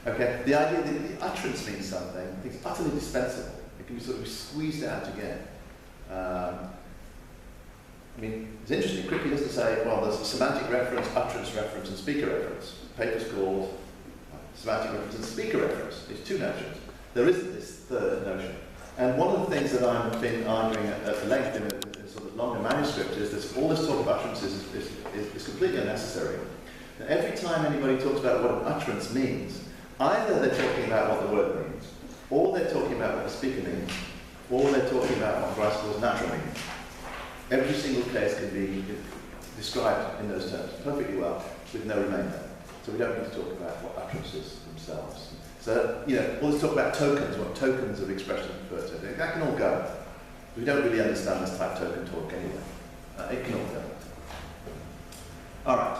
Okay, the idea that the utterance means something is utterly dispensable. It can be sort of squeezed out again. I mean, it's interesting. Kripke doesn't say, well, there's a semantic reference, utterance reference, and speaker reference. The paper's called semantic reference and speaker reference. It's two notions. There isn't this third notion. And one of the things that I've been arguing at length in a sort of longer manuscript is that all this talk of utterances is completely unnecessary. Now, every time anybody talks about what an utterance means, either they're talking about what the word means, or they're talking about what the speaker means, or they're talking about what Grosso calls natural meaning. Every single case can be described in those terms perfectly well, with no remainder. So we don't need to talk about what utterances themselves. So, you know, all this talk about tokens, what tokens of expression refer to, that can all go. We don't really understand this type of token talk anyway. It can all go. All right.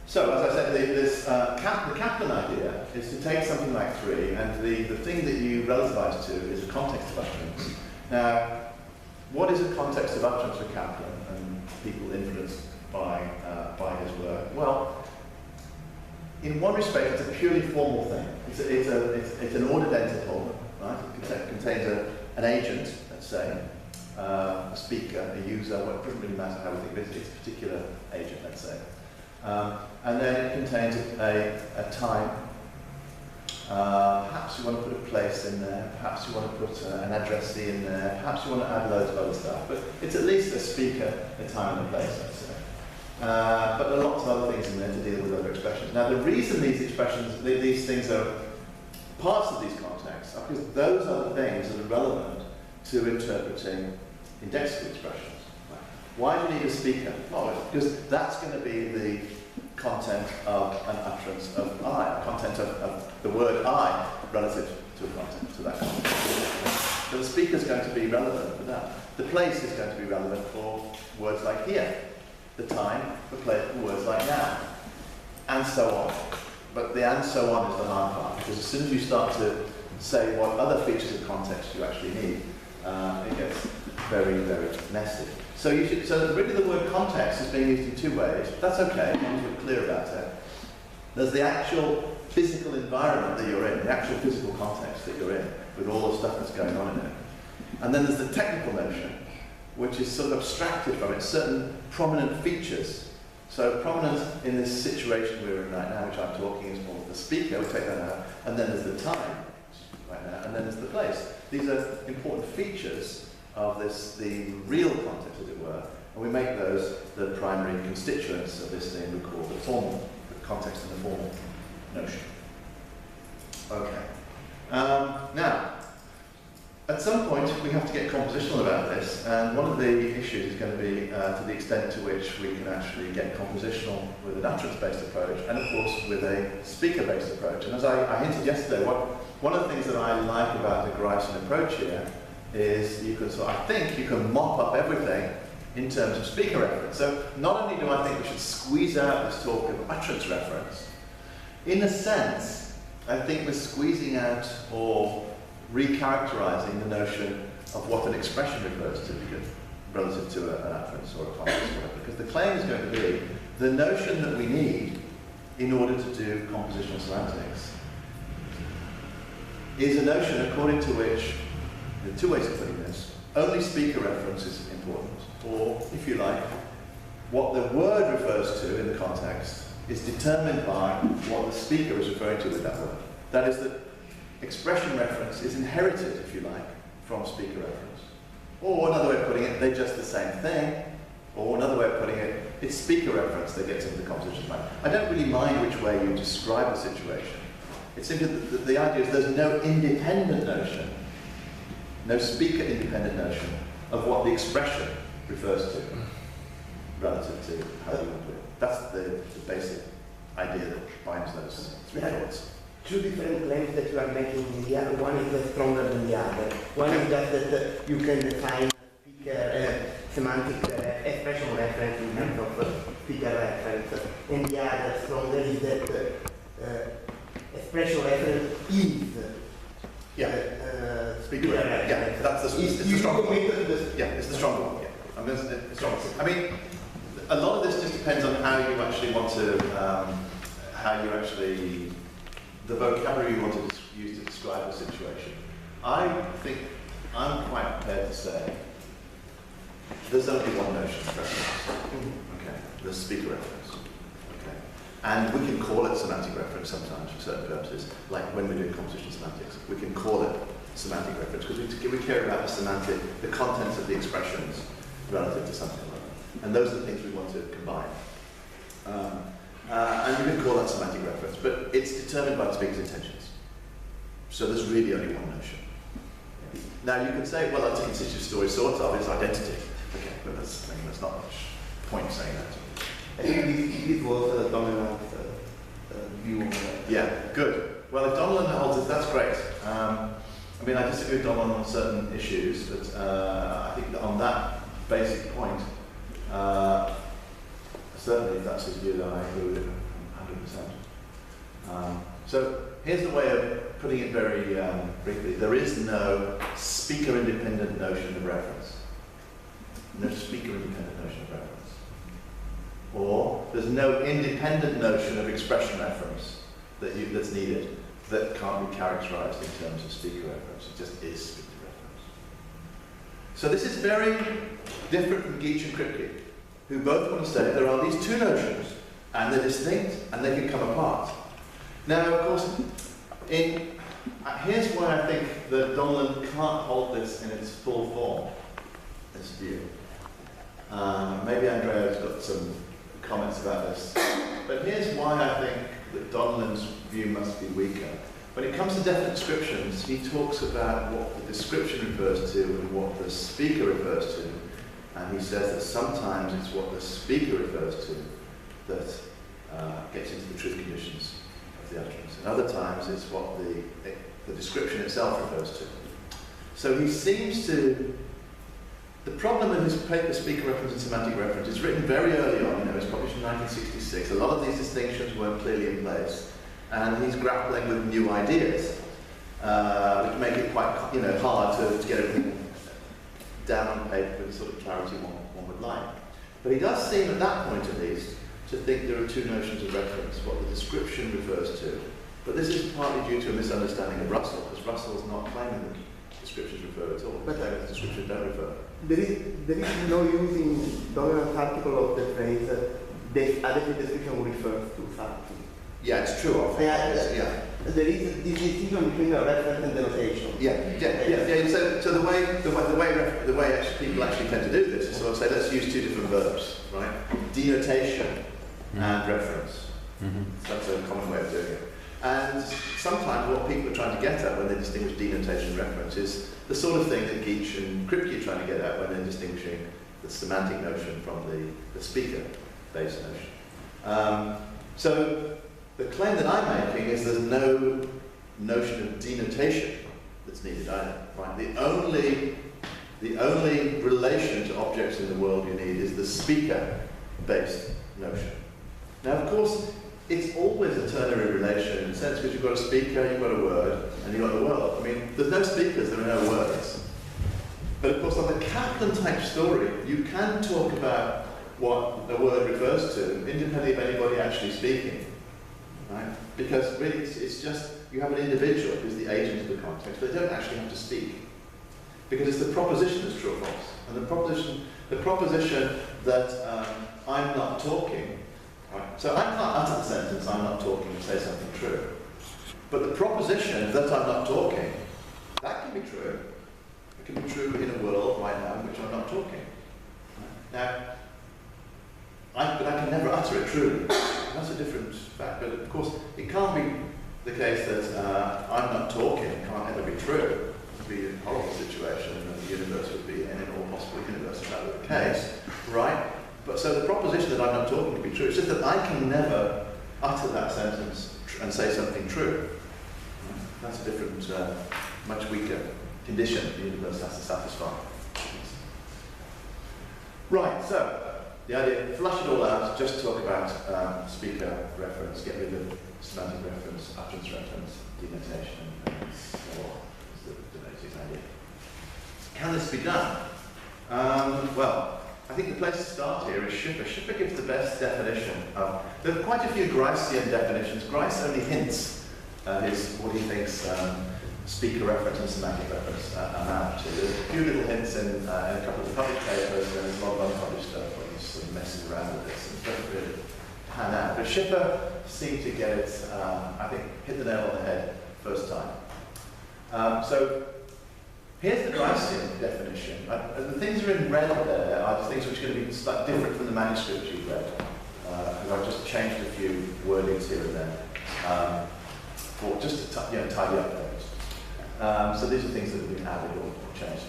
So, as I said, the Kaplan idea is to take something like 3, and the thing that you relativize to is a context of utterance. Now, what is a context of utterance for Kaplan and people influenced by his work? Well, in one respect, it's a purely formal thing. It's an ordered entity, right? It contains an agent, let's say, a speaker, a user. Well, it doesn't really matter how we think of it. It's a particular agent, let's say. And then it contains a time. Perhaps you want to put a place in there. Perhaps you want to put an addressee in there. Perhaps you want to add loads of other stuff. But it's at least a speaker, a time, and a place, let's say. But there are lots of other things in there to deal with other expressions. Now, the reason these expressions, these things are parts of these contexts, are because those are the things that are relevant to interpreting indexical expressions. Why do you need a speaker? Well, because that's going to be the content of an utterance of I, content of the word I relative to a content, to that content. So the speaker is going to be relevant for that. The place is going to be relevant for words like here. The time for words like now. And so on. But the and so on is the hard part, because as soon as you start to say what other features of context you actually need, it gets very, very messy. So really the word context is being used in two ways. That's okay, as long as we're clear about it. There's the actual physical environment that you're in, the actual physical context that you're in, with all the stuff that's going on in it. And then there's the technical notion, which is sort of abstracted from it, certain prominent features. So prominent in this situation we're in right now, which I'm talking, is more the speaker, we'll take that out, and then there's the time, right now, and then there's the place. These are important features of the real context, as it were, and we make those the primary constituents of this thing we call the formal, the context and the formal notion. Okay. Now, at some point, we have to get compositional about this, and one of the issues is going to be to the extent to which we can actually get compositional with an utterance-based approach, and of course with a speaker-based approach. And as I hinted yesterday, one of the things that I like about the Grosso approach here is I think you can mop up everything in terms of speaker reference. So not only do I think we should squeeze out this talk of utterance reference, in a sense, I think we're squeezing out or recharacterizing the notion of what an expression refers to, relative to an utterance or a context, because the claim is going to be the notion that we need in order to do compositional semantics is a notion according to which, there are two ways of putting this, only speaker reference is important, or, if you like, what the word refers to in the context is determined by what the speaker is referring to with that word. That is, that expression reference is inherited, if you like, from speaker reference. Or another way of putting it, they're just the same thing. Or another way of putting it, it's speaker reference that gets into the composition line. I don't really mind which way you describe the situation. It's simply that the idea is there's no independent notion, no speaker independent notion of what the expression refers to relative to how you want to put it. That's the basic idea that binds those three thoughts. Two different claims that you are making in the other. One is stronger than the other. One is just that you can define speaker semantic expression reference in terms of speaker reference, and the other stronger is that expression reference is speaker reference. Yeah, that's the strong one. Yeah, it's the strong one. Yeah, I mean, it's strong. I mean, a lot of this just depends on how you actually want to. how you actually, the vocabulary you want to use to describe a situation. I think I'm quite prepared to say there's only one notion of reference. Okay, the speaker reference. Okay, and we can call it semantic reference sometimes for certain purposes, like when we're doing composition semantics. We can call it semantic reference because we care about the semantic, the contents of the expressions relative to something like that. And those are the things we want to combine. And you can call that semantic reference, but it's determined by the speaker's intentions. So there's really only one notion. Now you can say, well, that's a constitutive story, sort of, it's identity. Okay, but that's not much point saying that. I think this was a dominant view on that. Yeah, good. Well, if Donlan holds it, that's great. I mean, I disagree with Donlan on certain issues, but I think that on that basic point, certainly if that's his view, then I agree with him 100%. So here's the way of putting it very briefly. There is no speaker-independent notion of reference. No speaker-independent notion of reference. Or there's no independent notion of expression reference that's needed that can't be characterized in terms of speaker reference. It just is speaker reference. So this is very different from Geach and Kripke, who both want to say there are these two notions, and they're distinct, and they can come apart. Now, of course, here's why I think that Donlan can't hold this in its full form, this view. Maybe Andrea's got some comments about this. But here's why I think that Donlan's view must be weaker. When it comes to definite descriptions, he talks about what the description refers to and what the speaker refers to. And he says that sometimes it's what the speaker refers to that gets into the truth conditions of the utterance. And other times it's what the description itself refers to. So he seems to... The problem with his paper, Speaker Reference and Semantic Reference, is written very early on. It was published in 1966. A lot of these distinctions weren't clearly in place. And he's grappling with new ideas, which make it quite hard to get everything down on paper with the sort of clarity one would like. But he does seem, at that point at least, to think there are two notions of reference, what the description refers to. But this is partly due to a misunderstanding of Russell, because Russell is not claiming that descriptions refer at all. But the descriptions don't refer. There is no use in Donlan's article of the phrase the adequate description refers to something. Yeah, it's true. Often. There is this distinction between a reference and denotation. Yeah. So the way people actually tend to do this is sort of say, let's use two different verbs, right? Denotation and reference. That's a common way of doing it. And sometimes what people are trying to get at when they distinguish denotation and reference is the sort of thing that Geach and Kripke are trying to get at when they're distinguishing the semantic notion from the speaker-based notion. So the claim that I'm making is there's no notion of denotation that's needed either. Right? The only relation to objects in the world you need is the speaker-based notion. Now, of course, it's always a ternary relation in a sense because you've got a speaker, you've got a word, and you've got the world. I mean, there's no speakers, there are no words. But of course, on the Kaplan type story, you can talk about what a word refers to, independently of anybody actually speaking. Right? Because really, it's just, you have an individual who's the agent of the context, but they don't actually have to speak. Because it's the proposition that's true or false. And the proposition that I'm not talking. Right. So I can't utter the sentence, I'm not talking, and say something true. But the proposition that I'm not talking, that can be true. It can be true in a world right now in which I'm not talking. Now, but I can never utter it truly. That's a different fact. But of course, it can't be the case that I'm not talking can't ever be true. It would be a horrible situation, and the universe would be any and all possible universe if that were the case, right? But so the proposition that I'm not talking can be true. It's just that I can never utter that sentence and say something true. That's a different, much weaker condition the universe has to satisfy. Right, so the idea, flush it all out, just talk about speaker reference, get rid of semantic reference, utterance reference, denotation, and so on. That's the basic idea. Can this be done? Well, I think the place to start here is Schiffer. Schiffer gives the best definition. There are quite a few Gricean definitions. Grice only hints at what he thinks speaker reference and semantic reference amount to. There's a few little hints in a couple of the published papers, and there's a lot of unpublished stuff where he's sort of messing around with this and doesn't really pan out. But Schiffer seemed to get it, I think, hit the nail on the head first time. So here's the Gricean definition. The things that are in red there are the things which are going to be slightly different from the manuscript you've read. Because I've just changed a few wordings here and there, for just to tidy up those. So these are things that have been added or changed.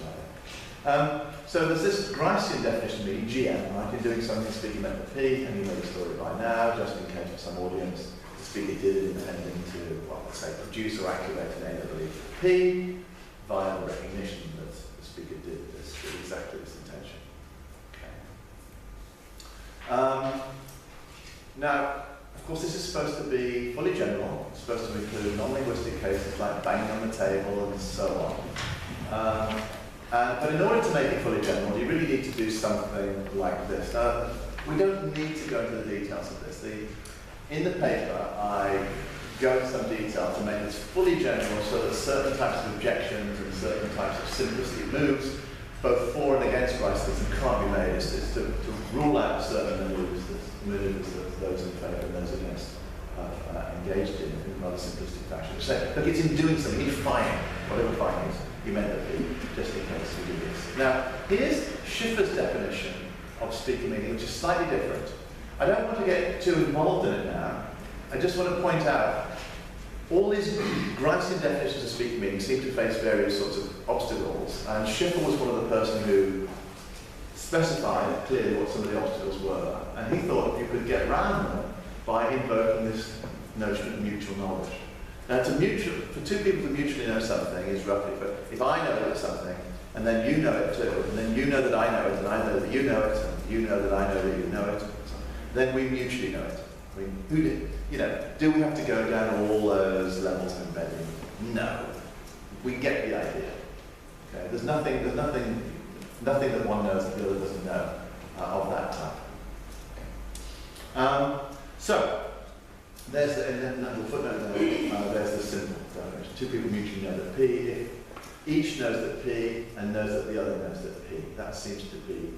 So there's this Gricean definition meaning GM, right? You're doing something, speaking meant the P, and you know the story by now, just in case for some audience. The speaker did it intending to, well, let's say, produce or activate an aim, I believe, P, via the recognition that the speaker did this with exactly this intention. Okay. Now, of course, this is supposed to be fully general. It's supposed to include non-linguistic cases like banging on the table and so on. But in order to make it fully general, you really need to do something like this. Now, we don't need to go into the details of this. In the paper, I go into some detail to make this fully general so that certain types of objections and certain types of simplistic moves, both for and against Griceism, can't be made. It's to rule out certain moves that those in favour and those against have engaged in rather simplistic fashion. So, look, it's in doing something, in finding, whatever findings you meant to be, just in case you do this. Now, here's Schiffer's definition of speaker meaning, which is slightly different. I don't want to get too involved in it now. I just want to point out all these Gricean definitions of speaker meaning seem to face various sorts of obstacles, and Schiffer was one of the person who specified clearly what some of the obstacles were, and he thought you could get around them by invoking this notion of mutual knowledge. Now, for two people to mutually know something is roughly, but if I know something, and then you know it too, and then you know that I know it, and I know that you know it, and you know that I know that you know it, then we mutually know it. I mean, who did? Do we have to go down all those levels of embedding? No. We get the idea. Okay? There's nothing that one knows that the other doesn't know of that type. So there's the little footnote there. There's the simple definition. Two people mutually know that P. If each knows that P and knows that the other knows that P, that seems to be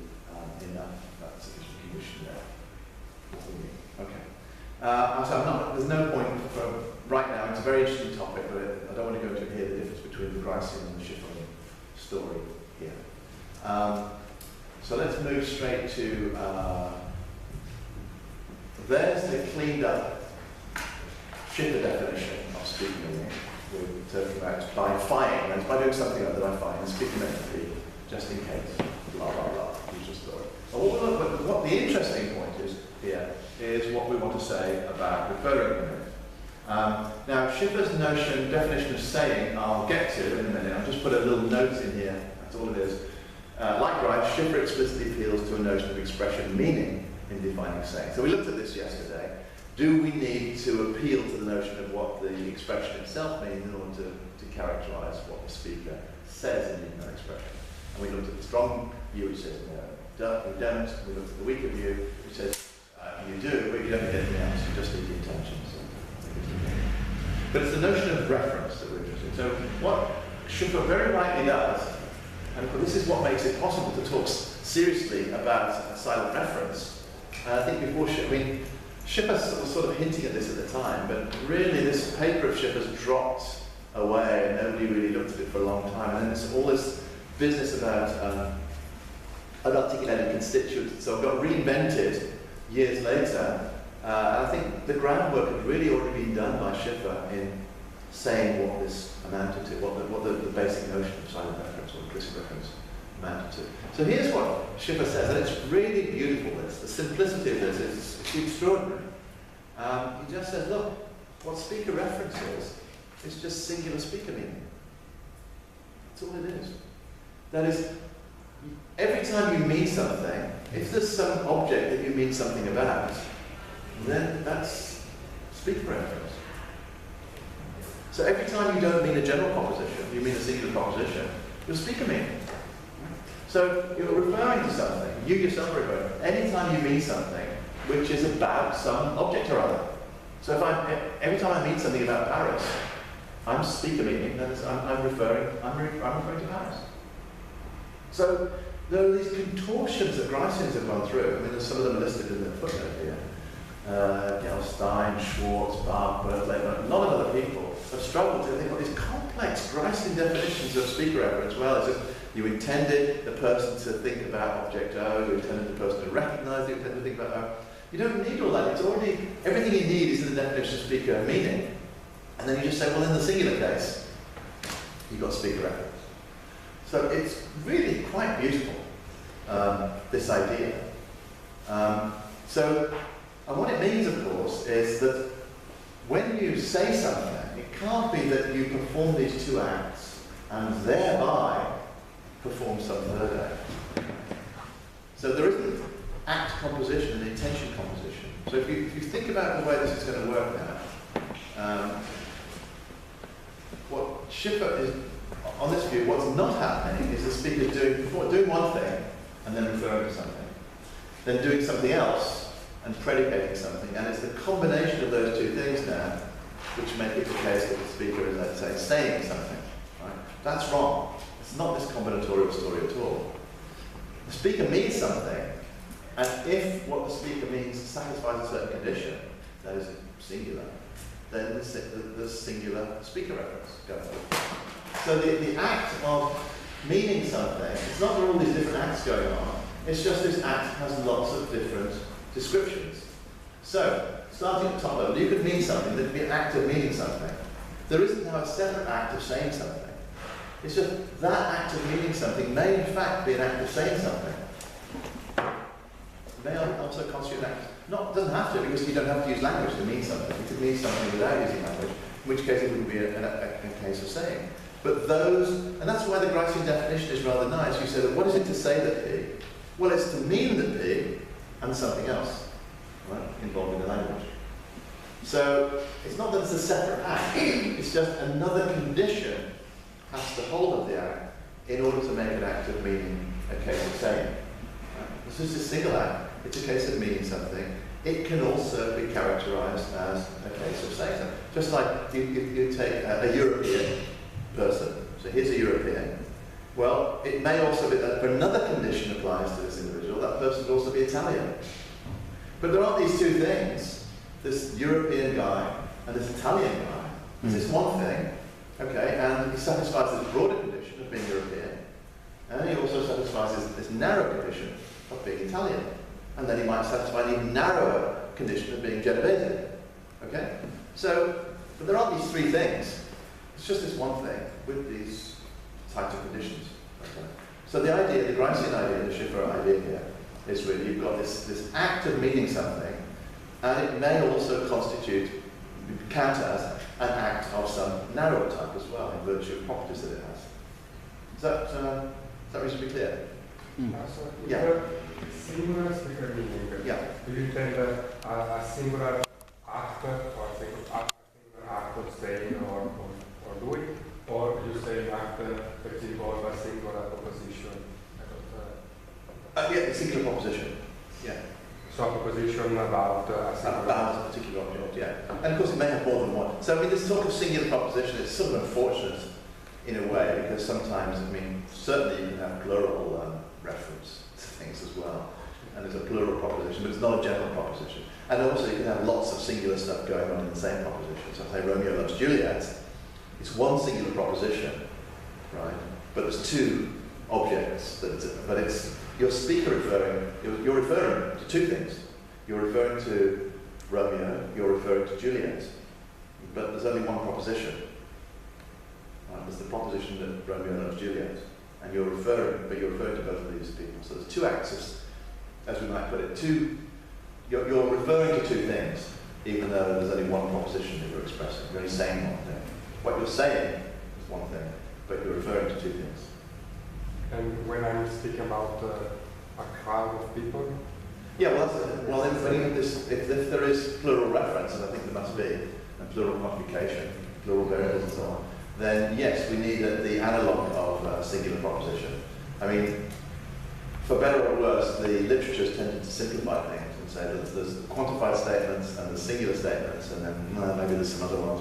enough. That's sufficient condition there. Okay. So there's no point for right now. It's a very interesting topic, but I don't want to go into here the difference between the Gricean and the Schiffer story here. So let's move straight to there's the cleaned up Schiffer definition of speaking meaning. We're talking about by finding, and by doing something other than I find, and speaking mentally, just in case, blah blah blah, usual story. But what the interesting point is here is what we want to say about referring to it. Now, Schiffer's definition of saying, I'll get to in a minute. I'll just put a little note in here. That's all it is. Likewise, Schiffer explicitly appeals to a notion of expression meaning in defining saying. So we looked at this yesterday. Do we need to appeal to the notion of what the expression itself means in order to characterize what the speaker says in that expression? And we looked at the strong view, which says, no, we don't. We looked at the weaker view, which says, you do, but you don't need anything else. You just need the intention. But it's the notion of reference that we're interested in. So what Schiffer very rightly does, and this is what makes it possible to talk seriously about a silent reference. I think before Schiffer was sort of hinting at this at the time, but really this paper of Schiffer's dropped away and nobody really looked at it for a long time. And then it's all this business about unarticulated constituents. So it got reinvented years later. I think the groundwork had really already been done by Schiffer in saying what this amounted to, what the basic notion of silent reference or implicit reference amounted to. So here's what Schiffer says, and it's really beautiful, the simplicity of this is extraordinary. He just says, look, what speaker reference is just singular speaker meaning. That's all it is. That is, every time you mean something, if there's some object that you mean something about, then that's speaker reference. So every time you don't mean a general proposition, you mean a singular proposition, you're speaker meaning. So you're referring to something, you yourself are referring, anytime you mean something which is about some object or other. So if every time I mean something about Paris, I'm speaker meaning, I'm referring to Paris. So there are these contortions that Griceans have gone through. I mean, there's some of them listed in the footnote here. Stein, Schwartz, Bach, Berthelot, a lot of other people have struggled to think about these complex Gricean definitions of speaker reference. Well, as if you intended the person to think about object O, you intended the person to recognize it, you intended to think about O. You don't need all that. It's already, everything you need is in the definition of speaker meaning. And then you just say, well, in the singular case, you've got speaker reference. So it's really quite beautiful, this idea. And what it means, of course, is that when you say something, it can't be that you perform these two acts and thereby perform some third act. So there isn't act composition and intention composition. So if you think about the way this is going to work now, what Schiffer is, on this view, what's not happening is the speaker doing one thing and then referring to something, then doing something else and predicating something, and it's the combination of those two things now which make it the case that the speaker is, let's say, saying something. Right? That's wrong. It's not this combinatorial story at all. The speaker means something, and if what the speaker means satisfies a certain condition, that is singular, then the singular speaker reference goes. So the act of meaning something, it's not there are all these different acts going on, it's just this act has lots of different descriptions. So, starting at the top level, you could mean something, there could be an act of meaning something. There isn't now a separate act of saying something. It's just that act of meaning something may in fact be an act of saying something. It may also constitute an act. It doesn't have to, because you don't have to use language to mean something. You could mean something without using language, in which case it wouldn't be a case of saying. But those, and that's why the Gricean definition is rather nice. You say, what is it to say that P? Well, it's to mean that P and something else, right, involved in the language. So it's not that it's a separate act, it's just another condition has to hold of the act in order to make an act of meaning a case of saying. Right? This is a single act, it's a case of meaning something. It can also be characterized as a case of saying something. Just like you take a European person, so here's a European. Well, it may also be that another condition applies to this individual, that person could also be Italian. But there aren't these two things, this European guy and this Italian guy. There's this one thing, okay, and he satisfies this broader condition of being European, and he also satisfies this narrow condition of being Italian. And then he might satisfy an even narrower condition of being Genovese. Okay? So, but there aren't these three things. It's just this one thing with these types of conditions. Okay? So the idea, the Gricean idea, the Schiffer idea here, is really you've got this act of meaning something, and it may also count as an act of some narrower type as well, in virtue of properties that it has. Is that reasonably clear? Yeah. Singular speaker meaning. Yeah. Do you intend a singular act or a singular act of saying or doing, or you say an act that involves a singular proposition? Yeah, a singular proposition. Yeah. So a proposition about a particular object, yeah. And of course it may have more than one. So I mean, this talk of singular proposition is sort of unfortunate in a way, because sometimes, I mean, certainly you can have plural reference to things as well. And there's a plural proposition, but it's not a general proposition. And also you can have lots of singular stuff going on in the same proposition. So say Romeo loves Juliet, it's one singular proposition, right? But there's two objects, but it's your speaker you're referring to two things. You're referring to Romeo, you're referring to Juliet, but there's only one proposition. Right? There's the proposition that Romeo loves Juliet, and you're referring to both of these people. So there's two acts, as we might put it, you're referring to two things, even though there's only one proposition that you're expressing. You're only saying one thing. What you're saying is one thing, but you're referring to two things. And when I'm speaking about a crowd of people? Yeah, if there is plural reference, and I think there must be, and plural modification, plural variables and so on, then yes, we need the analogue of a singular proposition. I mean, for better or worse, the literature has tended to simplify things and say that there's the quantified statements and the singular statements, and then maybe there's some other ones.